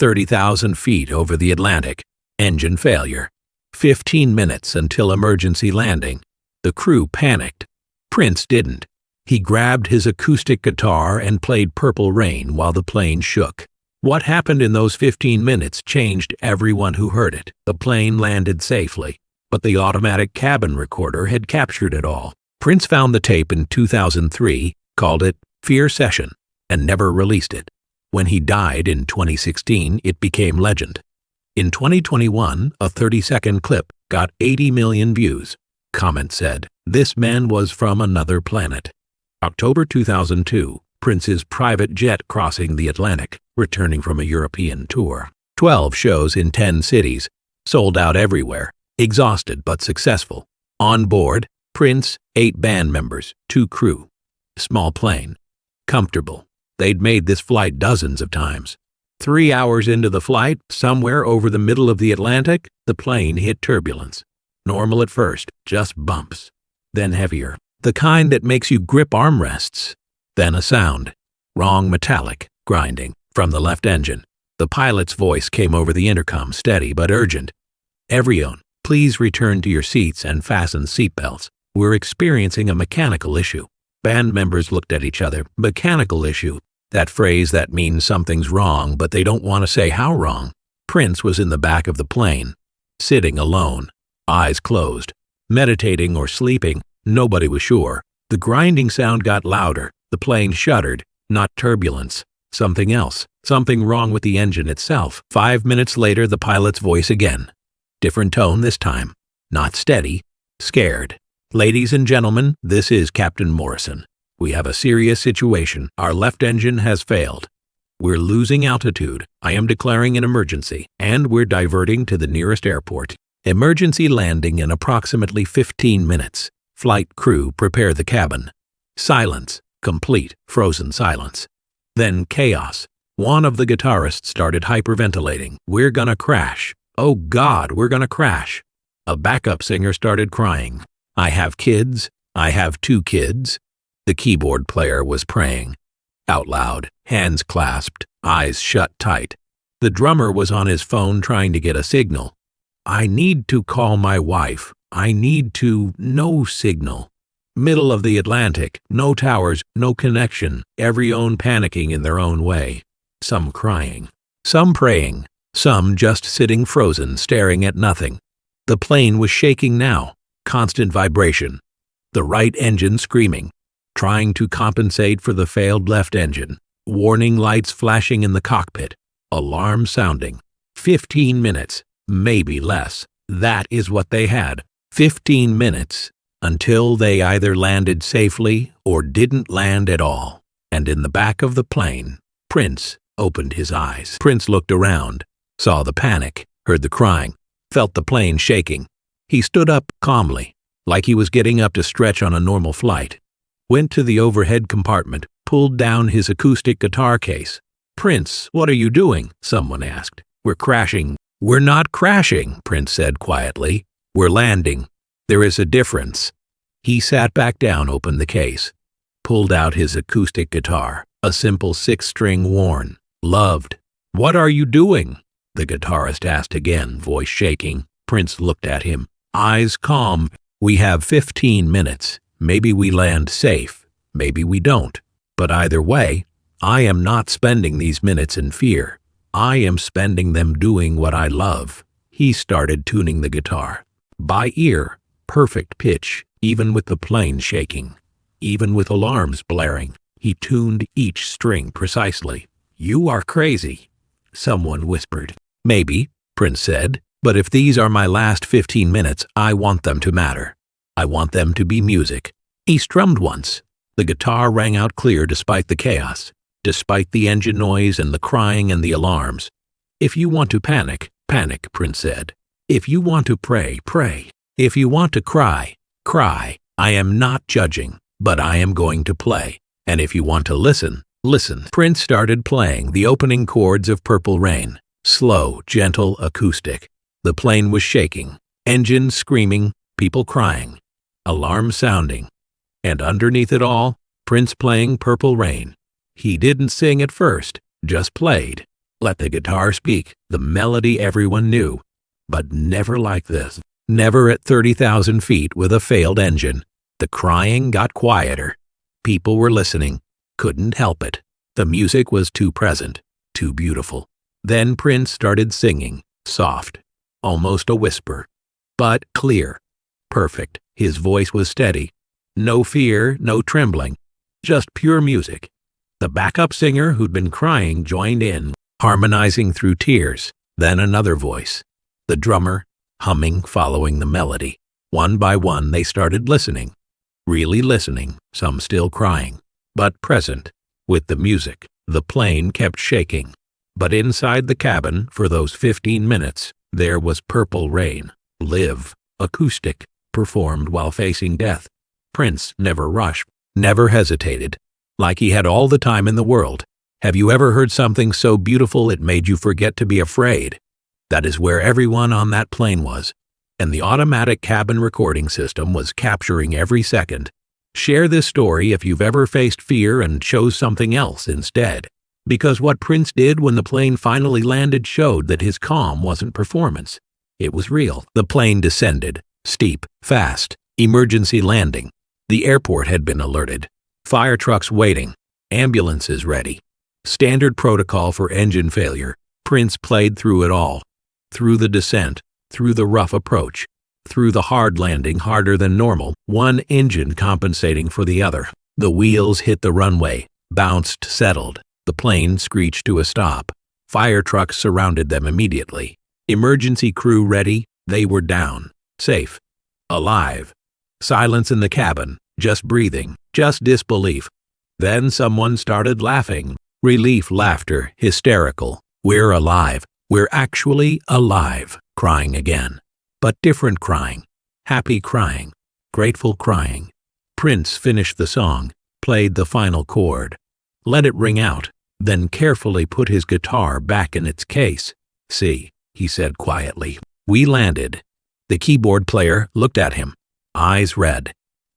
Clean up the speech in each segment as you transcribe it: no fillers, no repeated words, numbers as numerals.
30,000 feet over the Atlantic. Engine failure. 15 minutes until emergency landing. The crew panicked. Prince didn't. He grabbed his acoustic guitar and played Purple Rain while the plane shook. What happened in those 15 minutes changed everyone who heard it. The plane landed safely, but the automatic cabin recorder had captured it all. Prince found the tape in 2003, called it Fear Session, and never released it. When he died in 2016, it became legend. In 2021, a 30-second clip got 80 million views. Comment said, "This man was from another planet." October 2002, Prince's private jet crossing the Atlantic, returning from a European tour. 12 shows in 10 cities, sold out everywhere, exhausted but successful. On board, Prince, 8 band members, 2 crew. Small plane. Comfortable. They'd made this flight dozens of times. 3 hours into the flight, somewhere over the middle of the Atlantic, the plane hit turbulence. Normal at first, just bumps. Then heavier. The kind that makes you grip armrests. Then a sound. Wrong metallic, grinding, from the left engine. The pilot's voice came over the intercom, steady but urgent. "Everyone, please return to your seats and fasten seatbelts. We're experiencing a mechanical issue." Band members looked at each other. Mechanical issue. That phrase that means something's wrong, but they don't want to say how wrong. Prince was in the back of the plane, sitting alone, eyes closed, meditating or sleeping. Nobody was sure. The grinding sound got louder. The plane shuddered. Not turbulence. Something else. Something wrong with the engine itself. 5 minutes later, the pilot's voice again. Different tone this time. Not steady. Scared. "Ladies and gentlemen, this is Captain Morrison. We have a serious situation. Our left engine has failed. We're losing altitude. I am declaring an emergency, and we're diverting to the nearest airport. Emergency landing in approximately 15 minutes. Flight crew, prepare the cabin." Silence. Complete, frozen silence. Then chaos. One of the guitarists started hyperventilating. "We're gonna crash. Oh God, we're gonna crash." A backup singer started crying. "I have kids. I have 2 kids." The keyboard player was praying. Out loud, hands clasped, eyes shut tight. The drummer was on his phone trying to get a signal. "I need to call my wife. I need to..." No signal. Middle of the Atlantic, no towers, no connection, everyone panicking in their own way. Some crying, some praying, some just sitting frozen, staring at nothing. The plane was shaking now, constant vibration. The right engine screaming, trying to compensate for the failed left engine. Warning lights flashing in the cockpit. Alarm sounding. 15 minutes, maybe less. That is what they had. 15 minutes. Until they either landed safely or didn't land at all. And in the back of the plane, Prince opened his eyes. Prince looked around, saw the panic, heard the crying, felt the plane shaking. He stood up calmly, like he was getting up to stretch on a normal flight. Went to the overhead compartment, pulled down his acoustic guitar case. "Prince, what are you doing?" someone asked. "We're crashing." "We're not crashing," Prince said quietly. "We're landing. There is a difference." He sat back down, opened the case, pulled out his acoustic guitar, a simple 6-string worn, loved. "What are you doing?" the guitarist asked again, voice shaking. Prince looked at him, eyes calm. "We have 15 minutes. Maybe we land safe, maybe we don't. But either way, I am not spending these minutes in fear. I am spending them doing what I love." He started tuning the guitar. By ear, perfect pitch, even with the plane shaking, even with alarms blaring. He tuned each string precisely. "You are crazy," someone whispered. "Maybe," Prince said, "but if these are my last 15 minutes, I want them to matter. I want them to be music." He strummed once. The guitar rang out clear despite the chaos, despite the engine noise and the crying and the alarms. "If you want to panic, panic," Prince said. "If you want to pray, pray. If you want to cry, cry. I am not judging, but I am going to play. And if you want to listen, listen." Prince started playing the opening chords of Purple Rain. Slow, gentle, acoustic. The plane was shaking, engines screaming, people crying, alarm sounding. And underneath it all, Prince playing Purple Rain. He didn't sing at first, just played. Let the guitar speak, the melody everyone knew. But never like this. Never at 30,000 feet with a failed engine. The crying got quieter. People were listening. Couldn't help it. The music was too present, too beautiful. Then Prince started singing, soft, almost a whisper, but clear, perfect. His voice was steady. No fear, no trembling, just pure music. The backup singer who'd been crying joined in, harmonizing through tears. Then another voice. The drummer, humming, following the melody. One by one they started listening. Really listening, some still crying, but present, with the music. The plane kept shaking. But inside the cabin, for those 15 minutes, there was Purple Rain. Live, acoustic, performed while facing death. Prince never rushed, never hesitated, like he had all the time in the world. Have you ever heard something so beautiful it made you forget to be afraid? That is where everyone on that plane was, and the automatic cabin recording system was capturing every second. Share this story if you've ever faced fear and chose something else instead. Because what Prince did when the plane finally landed showed that his calm wasn't performance. It was real. The plane descended, steep, fast, emergency landing. The airport had been alerted. Fire trucks waiting, ambulances ready. Standard protocol for engine failure. Prince played through it all. Through the descent, through the rough approach, through the hard landing, harder than normal, one engine compensating for the other. The wheels hit the runway, bounced, settled. The plane screeched to a stop. Fire trucks surrounded them immediately. Emergency crew ready. They were down, safe, alive. Silence in the cabin, just breathing, just disbelief. Then someone started laughing. Relief laughter, hysterical. We're alive. We're actually alive. Crying again. But different crying. Happy crying. Grateful crying. Prince finished the song, played the final chord. Let it ring out, then carefully put his guitar back in its case. See, he said quietly. We landed. The keyboard player looked at him, eyes red.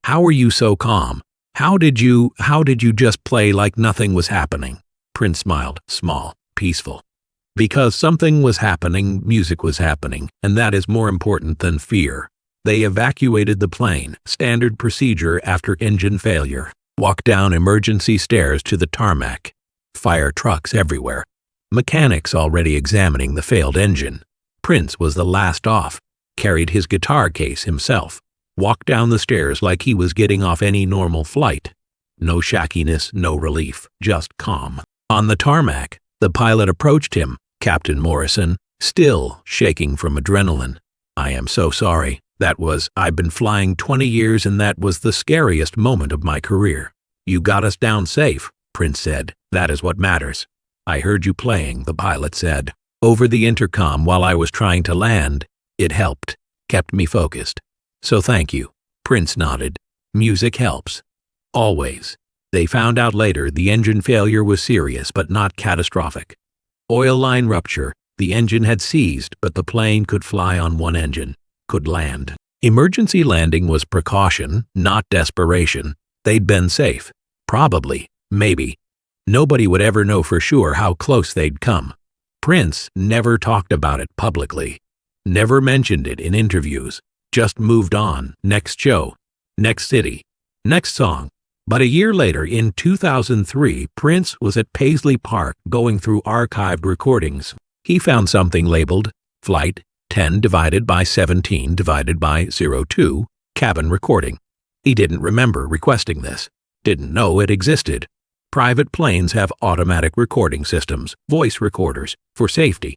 How are you so calm? How did you just play like nothing was happening? Prince smiled, small, peaceful. Because something was happening, music was happening, and that is more important than fear. They evacuated the plane, standard procedure after engine failure. Walked down emergency stairs to the tarmac. Fire trucks everywhere. Mechanics already examining the failed engine. Prince was the last off. Carried his guitar case himself. Walked down the stairs like he was getting off any normal flight. No shackiness, no relief, just calm. On the tarmac, the pilot approached him, Captain Morrison, still shaking from adrenaline. I am so sorry. I've been flying 20 years and that was the scariest moment of my career. You got us down safe, Prince said. That is what matters. I heard you playing, the pilot said. Over the intercom while I was trying to land. It helped, kept me focused. So thank you. Prince nodded. Music helps. Always. They found out later the engine failure was serious but not catastrophic. Oil line rupture. The engine had seized, but the plane could fly on one engine. Could land. Emergency landing was precaution, not desperation. They'd been safe. Probably. Maybe. Nobody would ever know for sure how close they'd come. Prince never talked about it publicly. Never mentioned it in interviews. Just moved on. Next show. Next city. Next song. But a year later, in 2003, Prince was at Paisley Park going through archived recordings. He found something labeled Flight 10 divided by 17 divided by 02, cabin recording. He didn't remember requesting this. Didn't know it existed. Private planes have automatic recording systems, voice recorders, for safety.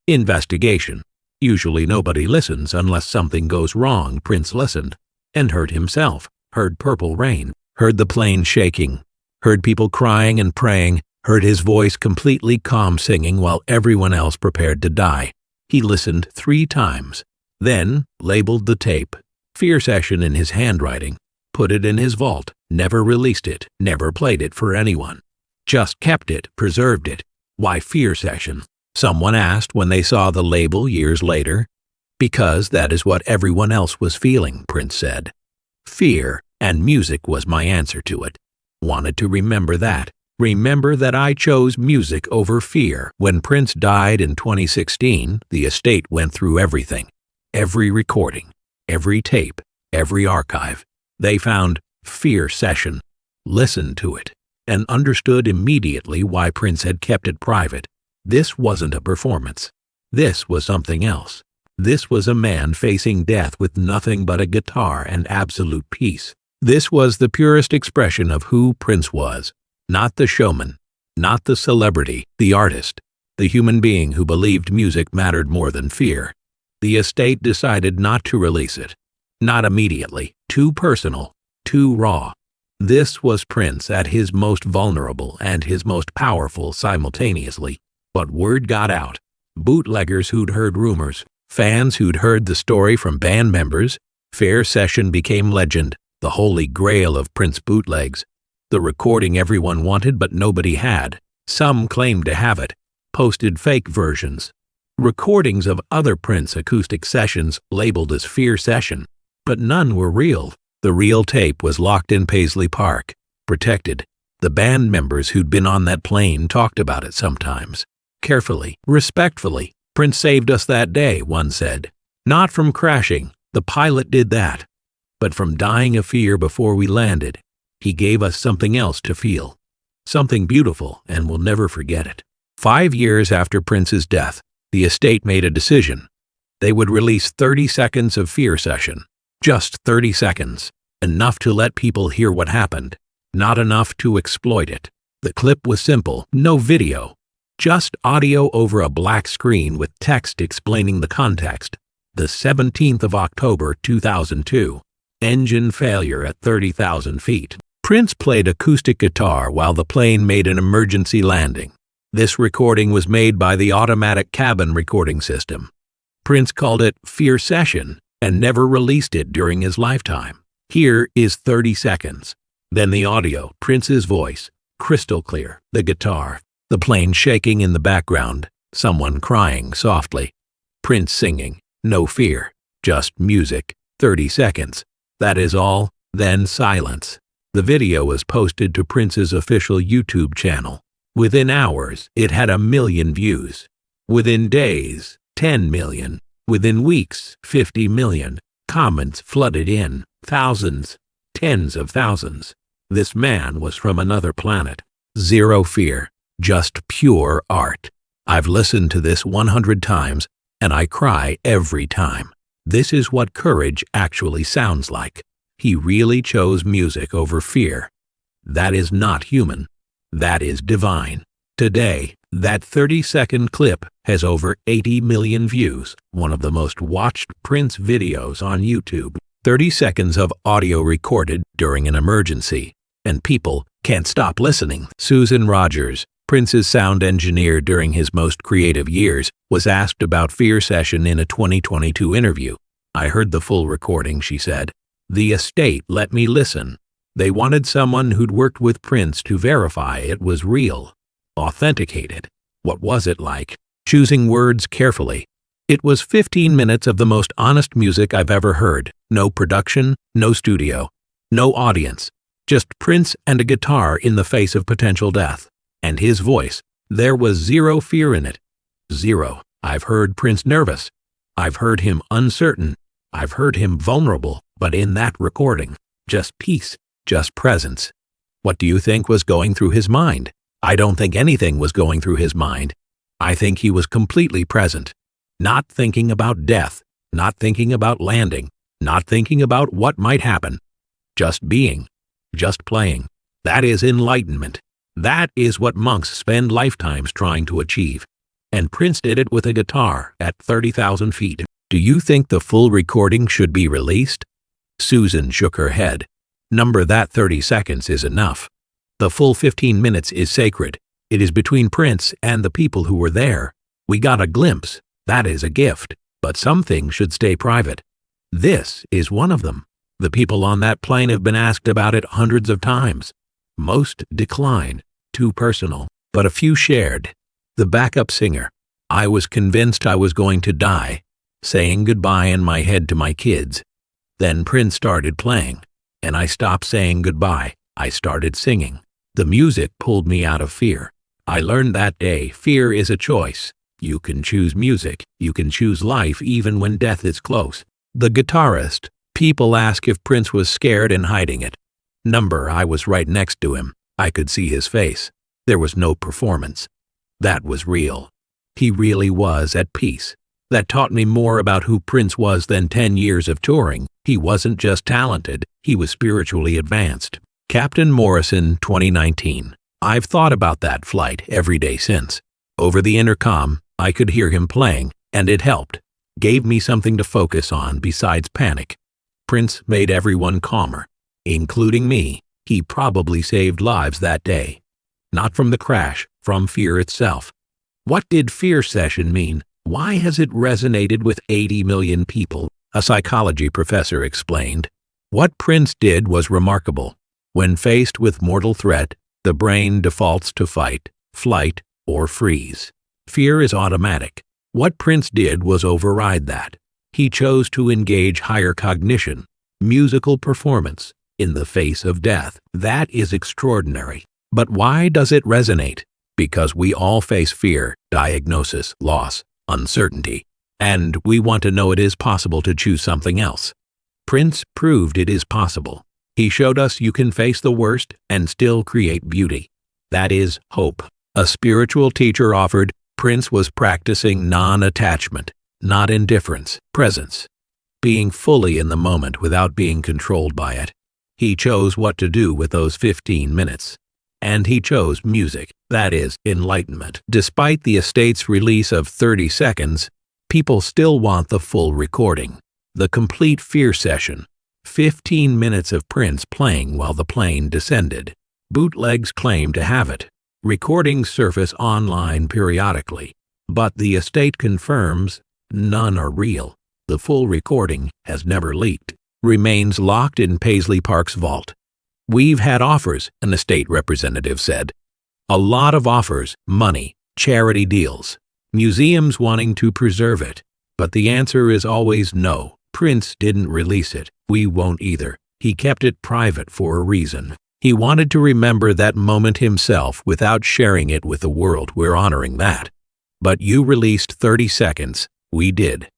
Investigation. Usually nobody listens unless something goes wrong. Prince listened and heard himself, heard Purple Rain, heard the plane shaking, heard people crying and praying, heard his voice completely calm singing while everyone else prepared to die. He listened 3 times, then labeled the tape, Fear Session in his handwriting, put it in his vault, never released it, never played it for anyone. Just kept it, preserved it. Why Fear Session? Someone asked when they saw the label years later. Because that is what everyone else was feeling, Prince said. Fear, and music was my answer to it. Wanted to remember that. Remember that I chose music over fear. When Prince died in 2016, the estate went through everything. Every recording, every tape, every archive. They found Fear Session, listened to it, and understood immediately why Prince had kept it private. This wasn't a performance. This was something else. This was a man facing death with nothing but a guitar and absolute peace. This was the purest expression of who Prince was. Not the showman, not the celebrity, the artist, the human being who believed music mattered more than fear. The estate decided not to release it. Not immediately. Too personal, too raw. This was Prince at his most vulnerable and his most powerful simultaneously. But word got out. Bootleggers who'd heard rumors, fans who'd heard the story from band members. Fear Session became legend, the holy grail of Prince bootlegs. The recording everyone wanted but nobody had. Some claimed to have it, posted fake versions. Recordings of other Prince acoustic sessions labeled as Fear Session, but none were real. The real tape was locked in Paisley Park, protected. The band members who'd been on that plane talked about it sometimes. Carefully, respectfully. Prince saved us that day, one said. Not from crashing, the pilot did that, but from dying of fear before we landed. He gave us something else to feel, something beautiful, and we'll never forget it. 5 years after Prince's death, the estate made a decision. They would release 30 seconds of Fear Session. Just 30 seconds. Enough to let people hear what happened. Not enough to exploit it. The clip was simple, no video. Just audio over a black screen with text explaining the context. The 17th of October 2002. Engine failure at 30,000 feet. Prince played acoustic guitar while the plane made an emergency landing. This recording was made by the automatic cabin recording system. Prince called it Fear Session and never released it during his lifetime. Here is 30 seconds. Then the audio, Prince's voice, crystal clear, the guitar, the plane shaking in the background, someone crying softly. Prince singing, no fear, just music, 30 seconds. That is all, then silence. The video was posted to Prince's official YouTube channel. Within hours, it had 1 million views. Within days, 10 million. Within weeks, 50 million. Comments flooded in, thousands, tens of thousands. This man was from another planet. Zero fear, just pure art. I've listened to this 100 times, and I cry every time. This is what courage actually sounds like. He really chose music over fear. That is not human. That is divine. Today, that 30-second clip has over 80 million views, one of the most watched Prince videos on YouTube. 30 seconds of audio recorded during an emergency, and people can't stop listening. Susan Rogers, Prince's sound engineer during his most creative years, was asked about Fear Session in a 2022 interview. I heard the full recording, she said. The estate let me listen. They wanted someone who'd worked with Prince to verify it was real. Authenticated. What was it like? Choosing words carefully. It was 15 minutes of the most honest music I've ever heard. No production, no studio, no audience. Just Prince and a guitar in the face of potential death. And his voice. There was zero fear in it. Zero. I've heard Prince nervous. I've heard him uncertain. I've heard him vulnerable. But in that recording, just peace, just presence. What do you think was going through his mind? I don't think anything was going through his mind. I think he was completely present. Not thinking about death, not thinking about landing, not thinking about what might happen. Just being, just playing. That is enlightenment. That is what monks spend lifetimes trying to achieve. And Prince did it with a guitar at 30,000 feet. Do you think the full recording should be released? Susan shook her head. Number that 30 seconds is enough. The full 15 minutes is sacred. It is between Prince and the people who were there. We got a glimpse. That is a gift. But some things should stay private. This is one of them. The people on that plane have been asked about it hundreds of times. Most declined. Too personal. But a few shared. The backup singer. I was convinced I was going to die. Saying goodbye in my head to my kids. Then Prince started playing, and I stopped saying goodbye. I started singing. The music pulled me out of fear. I learned that day fear is a choice. You can choose music, you can choose life even when death is close. The guitarist. People ask if Prince was scared and hiding it. I was right next to him. I could see his face. There was no performance. That was real. He really was at peace. That taught me more about who Prince was than 10 years of touring. He wasn't just talented, he was spiritually advanced. Captain Morrison, 2019. I've thought about that flight every day since. Over the intercom, I could hear him playing, and it helped. Gave me something to focus on besides panic. Prince made everyone calmer, including me. He probably saved lives that day. Not from the crash, from fear itself. What did Fear Session mean? Why has it resonated with 80 million people? A psychology professor explained. What Prince did was remarkable. When faced with mortal threat, the brain defaults to fight, flight, or freeze. Fear is automatic. What Prince did was override that. He chose to engage higher cognition, musical performance, in the face of death. That is extraordinary. But why does it resonate? Because we all face fear, diagnosis, loss, uncertainty, and we want to know it is possible to choose something else. Prince proved it is possible. He showed us you can face the worst and still create beauty. That is hope. A spiritual teacher offered. Prince was practicing non-attachment, not indifference, presence. Being fully in the moment without being controlled by it. He chose what to do with those 15 minutes. And he chose music, that is, enlightenment. Despite the estate's release of 30 seconds, people still want the full recording. The complete Fear Session. 15 minutes of Prince playing while the plane descended. Bootlegs claim to have it. Recordings surface online periodically. But the estate confirms none are real. The full recording has never leaked. Remains locked in Paisley Park's vault. We've had offers, an estate representative said. A lot of offers, money, charity deals, museums wanting to preserve it. But the answer is always no. Prince didn't release it. We won't either. He kept it private for a reason. He wanted to remember that moment himself without sharing it with the world. We're honoring that. But you released 30 seconds. We did.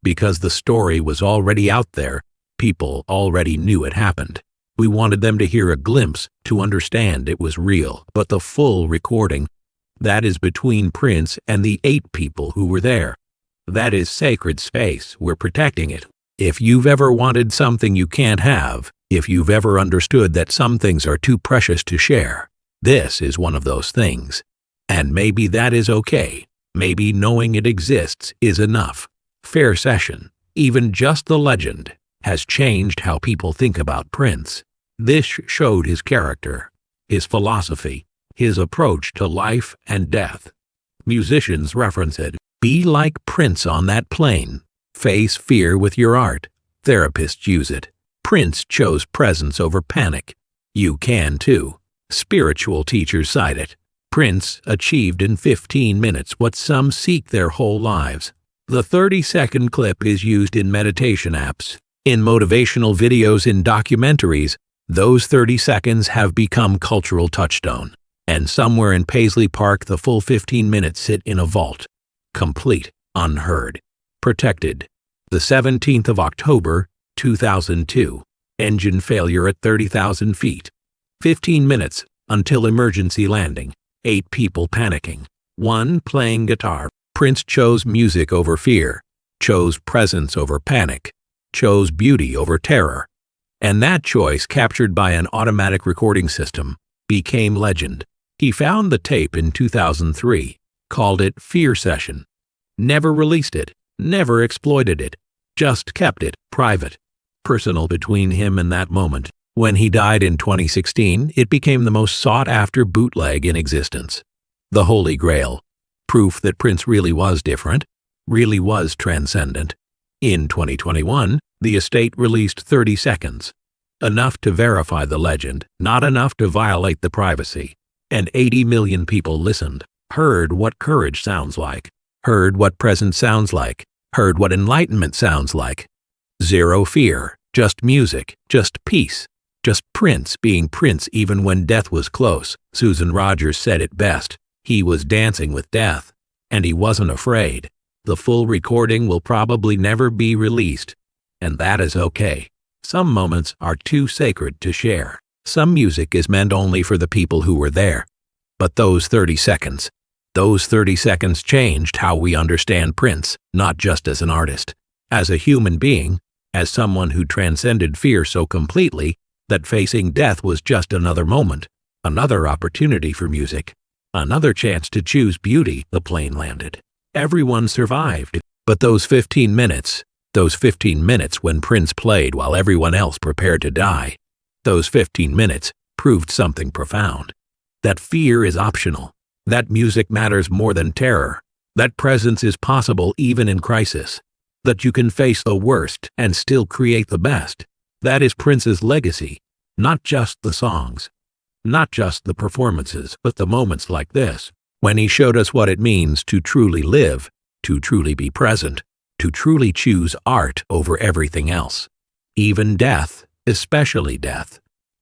Because the story was already out there. People already knew it happened. We wanted them to hear a glimpse, to understand it was real. But the full recording, that is between Prince and the 8 people who were there. That is sacred space. We're protecting it. If you've ever wanted something you can't have, if you've ever understood that some things are too precious to share, this is one of those things. And maybe that is okay. Maybe knowing it exists is enough. Fear Session, even just the legend, has changed how people think about Prince. This showed his character, his philosophy, his approach to life and death. Musicians reference it. Be like Prince on that plane. Face fear with your art. Therapists use it. Prince chose presence over panic. You can too. Spiritual teachers cite it. Prince achieved in 15 minutes what some seek their whole lives. The 30-second clip is used in meditation apps, in motivational videos, in documentaries. Those 30 seconds have become cultural touchstone. And somewhere in Paisley Park, the full 15 minutes sit in a vault. Complete, unheard, protected. The 17th of October, 2002. Engine failure at 30,000 feet. 15 minutes until emergency landing. 8 people panicking. 1 playing guitar. Prince chose music over fear. Chose presence over panic. Chose beauty over terror. And that choice, captured by an automatic recording system, became legend. He found the tape in 2003, called it Fear Session. Never released it, never exploited it, just kept it private, personal between him and that moment. When he died in 2016, it became the most sought-after bootleg in existence. The Holy Grail, proof that Prince really was different, really was transcendent. In 2021, the estate released 30 seconds. Enough to verify the legend, not enough to violate the privacy. And 80 million people listened, heard what courage sounds like, heard what presence sounds like, heard what enlightenment sounds like. Zero fear, just music, just peace. Just Prince being Prince even when death was close. Susan Rogers said it best. He was dancing with death. And he wasn't afraid. The full recording will probably never be released. And that is okay. Some moments are too sacred to share. Some music is meant only for the people who were there. But those 30 seconds changed how we understand Prince, not just as an artist, as a human being, as someone who transcended fear so completely that facing death was just another moment, another opportunity for music, another chance to choose beauty. The plane landed. Everyone survived. But those 15 minutes when Prince played while everyone else prepared to die, those 15 minutes proved something profound. That fear is optional. That music matters more than terror. That presence is possible even in crisis. That you can face the worst and still create the best. That is Prince's legacy. Not just the songs, not just the performances, but the moments like this, when he showed us what it means to truly live, to truly be present, to truly choose art over everything else. Even death, especially death.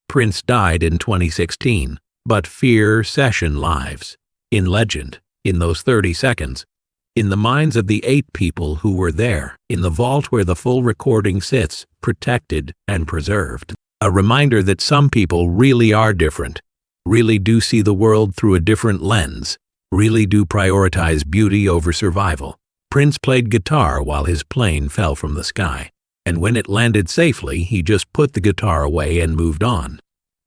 Prince died in 2016, but fear session lives. In legend, in those 30 seconds, in the minds of the 8 people who were there, in the vault where the full recording sits, protected and preserved. A reminder that some people really are different, really do see the world through a different lens, really do prioritize beauty over survival. Prince played guitar while his plane fell from the sky, and when it landed safely, he just put the guitar away and moved on.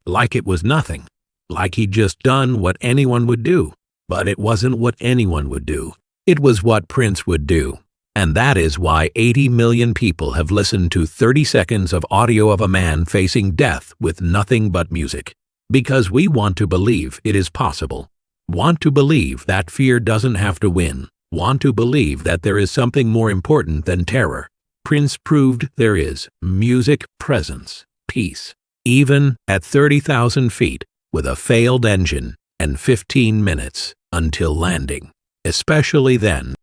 Like it was nothing, like he'd just done what anyone would do. But it wasn't what anyone would do. It was what Prince would do. And that is why 80 million people have listened to 30 seconds of audio of a man facing death with nothing but music. Because we want to believe it is possible. Want to believe that fear doesn't have to win. Want to believe that there is something more important than terror. Prince proved there is music, presence, peace. Even at 30,000 feet with a failed engine and 15 minutes until landing. Especially then.